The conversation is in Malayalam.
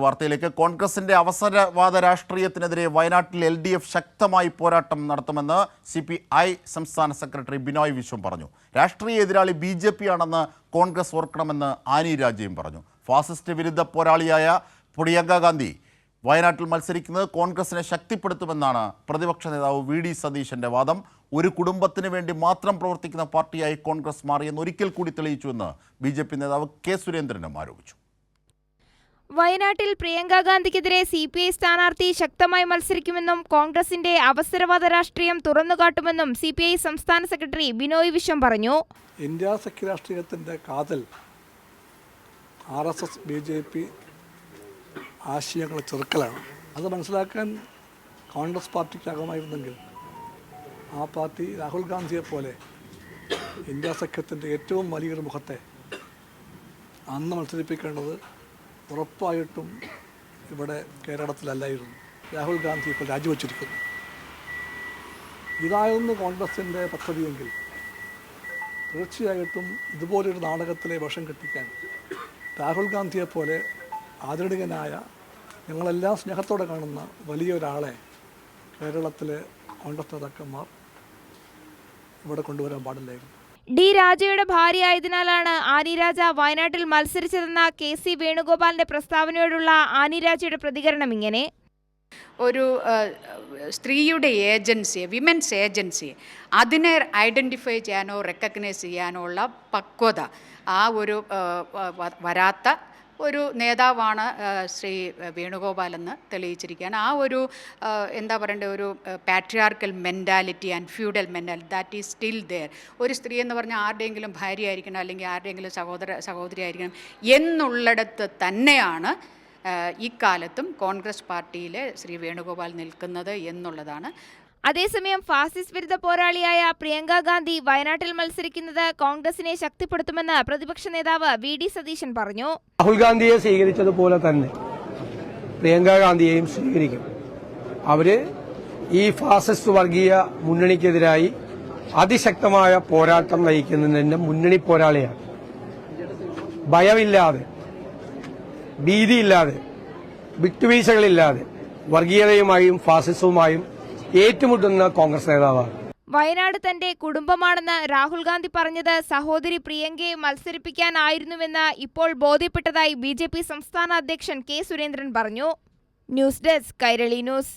വാർത്തയിലേക്ക് കോൺഗ്രസിന്റെ അവസരവാദ രാഷ്ട്രീയത്തിനെതിരെ വയനാട്ടിൽ LDF ശക്തമായി പോരാട്ടം നടത്തുമെന്ന് CPI സംസ്ഥാന സെക്രട്ടറി ബിനോയ് വിശ്വം പറഞ്ഞു. രാഷ്ട്രീയ എതിരാളി BJP ആണെന്ന് കോൺഗ്രസ് ഓർക്കണമെന്ന് ആനി രാജയും പറഞ്ഞു. ഫാസിസ്റ്റ് വിരുദ്ധ പോരാളിയായ പ്രിയങ്ക ഗാന്ധി വയനാട്ടിൽ മത്സരിക്കുന്നത് കോൺഗ്രസിനെ ശക്തിപ്പെടുത്തുമെന്നാണ് പ്രതിപക്ഷ നേതാവ് VD സതീശന്റെ വാദം. ഒരു കുടുംബത്തിന് വേണ്ടി മാത്രം പ്രവർത്തിക്കുന്ന പാർട്ടിയായി കോൺഗ്രസ് മാറിയെന്ന് ഒരിക്കൽ കൂടി തെളിയിച്ചുവെന്ന് BJP നേതാവ് K സുരേന്ദ്രനും ആരോപിച്ചു. വയനാട്ടിൽ പ്രിയങ്ക ഗാന്ധിക്കെതിരെ CPI സ്ഥാനാർത്ഥി ശക്തമായി മത്സരിക്കുമെന്നും കോൺഗ്രസിന്റെ അവസരവാദ രാഷ്ട്രീയം തുറന്നുകാട്ടുമെന്നും CPI സംസ്ഥാന സെക്രട്ടറി ബിനോയ് വിശ്വം പറഞ്ഞു. ഇന്ത്യ സഖ്യ രാഷ്ട്രീയത്തിൻ്റെ കാതൽ RSS BJP ആശയങ്ങളെ ചെറുക്കലാണ്. അത് മനസ്സിലാക്കാൻ കോൺഗ്രസ് പാർട്ടിക്കാകുമായിരുന്നെങ്കിൽ ആ പാർട്ടി രാഹുൽ ഗാന്ധിയെ പോലെ ഇന്ത്യ സഖ്യത്തിൻ്റെ ഏറ്റവും വലിയൊരു മുഖത്തെ അന്ന് മത്സരിപ്പിക്കേണ്ടത് ഉറപ്പായിട്ടും ഇവിടെ കേരളത്തിലല്ലായിരുന്നു. രാഹുൽ ഗാന്ധി ഇപ്പോൾ രാജിവെച്ചിരിക്കുന്നു. ഇതായിരുന്നു കോൺഗ്രസിൻ്റെ പദ്ധതിയെങ്കിൽ തീർച്ചയായിട്ടും ഇതുപോലൊരു നാടകത്തിലെ വശം കെട്ടിക്കാൻ രാഹുൽ ഗാന്ധിയെപ്പോലെ ആദരണീയനായ ഞങ്ങളെല്ലാം സ്നേഹത്തോടെ കാണുന്ന വലിയൊരാളെ കേരളത്തിലെ കോൺഗ്രസ് നേതാക്കന്മാർ ഇവിടെ കൊണ്ടുവരാൻ പാടില്ലായിരുന്നു. D രാജയുടെ ഭാര്യയായതിനാലാണ് ആനി രാജ വയനാട്ടിൽ മത്സരിച്ചതെന്ന KC വേണുഗോപാലിന്റെ പ്രസ്താവനയോടുള്ള ആനി രാജയുടെ പ്രതികരണം ഇങ്ങനെ: ഒരു സ്ത്രീയുടെ ഏജൻസി, വിമൻസ് ഏജൻസി, അതിനെ ഐഡൻറ്റിഫൈ ചെയ്യാനോ റെക്കഗ്നൈസ് ചെയ്യാനോ ഉള്ള പക്വത ആ ഒരു വരാത്ത ഒരു നേതാവാണ് ശ്രീ വേണുഗോപാൽ എന്ന് തെളിയിച്ചിരിക്കുകയാണ്. ആ ഒരു എന്താ പറയേണ്ടത്, ഒരു patriarchal mentality and feudal mentality that is still there. ഒരു സ്ത്രീ എന്ന് പറഞ്ഞാൽ ആരുടെയെങ്കിലും ഭാര്യ ആയിരിക്കണം, അല്ലെങ്കിൽ ആരുടെയെങ്കിലും സഹോദരി ആയിരിക്കണം എന്നുള്ളിടത്ത് തന്നെയാണ് ഇക്കാലത്തും കോൺഗ്രസ് പാർട്ടിയിലെ ശ്രീ വേണുഗോപാൽ നിൽക്കുന്നത് എന്നുള്ളതാണ്. അതേസമയം ഫാസിസ്റ്റ് വിരുദ്ധ പോരാളിയായ പ്രിയങ്ക ഗാന്ധി വയനാട്ടിൽ മത്സരിക്കുന്നത് കോൺഗ്രസിനെ ശക്തിപ്പെടുത്തുമെന്ന് പ്രതിപക്ഷ നേതാവ് VD സതീശൻ പറഞ്ഞു. രാഹുൽ ഗാന്ധിയെ സ്വീകരിച്ചതുപോലെ തന്നെ പ്രിയങ്ക ഗാന്ധിയെയും സ്വീകരിക്കും. അവര് ഈ ഫാസിസ്റ്റ് വർഗീയ മുന്നണിക്കെതിരായി അതിശക്തമായ പോരാട്ടം നയിക്കുന്നതിന്റെ മുന്നണി പോരാളിയാണ്. ഭയമില്ലാതെ, ഭീതിയില്ലാതെ, വിട്ടുവീഴ്ചകളില്ലാതെ വർഗീയതയുമായും ഫാസിസവുമായും ഏറ്റുമുട്ടുന്ന കോൺഗ്രസ് നേതാവാണ്. വയനാട് തന്റെ കുടുംബമാണെന്ന് രാഹുൽ ഗാന്ധി പറഞ്ഞത് സഹോദരി പ്രിയങ്കയെ മത്സരിപ്പിക്കാനായിരുന്നുവെന്ന് ഇപ്പോൾ ബോധ്യപ്പെട്ടതായി BJP സംസ്ഥാന അധ്യക്ഷൻ K സുരേന്ദ്രൻ പറഞ്ഞു. News desk Kairali news.